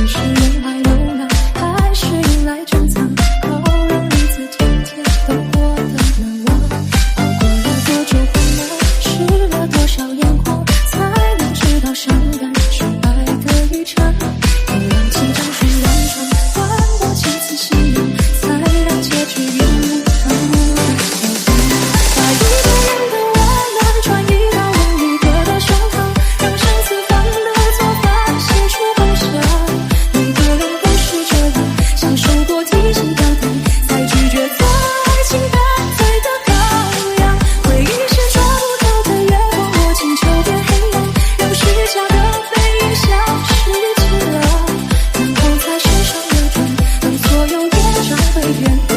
是人海流浪，还是迎来珍藏，好让日子天天都过得难忘。熬过了多久患难，湿了多少眼眶，才能知道伤感是爱的遗产。又让几张虚伪装，换过几次信仰，才让结局一无他无的小风。把一个人的温暖转移到另一个的胸膛，让上次犯的错反省出梦想。每个人都是这样，享受过提心吊胆，才拒绝再情难退的羔羊。回忆是抓不到的月光，握紧就变黑暗，让虚假的回忆消失寂寥，然后才时常流转，让所有业障被原谅。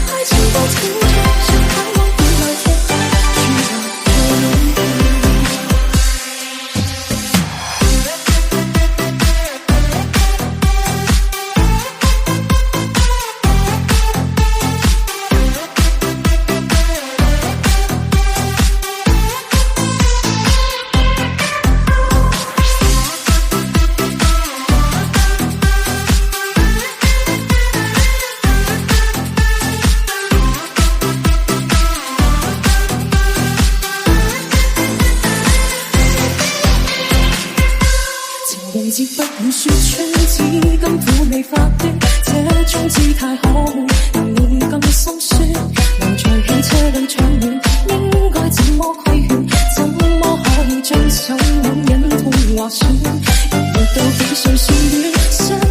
爱情不停止，像盼望地老天，直到这永远。已经不能說穿，只敢苦你發端，這種姿態可會令你更心酸？留在汽車裏長遠，應該怎麼規勸？怎麼可以將手腕忍痛劃損？人活到幾歲算短？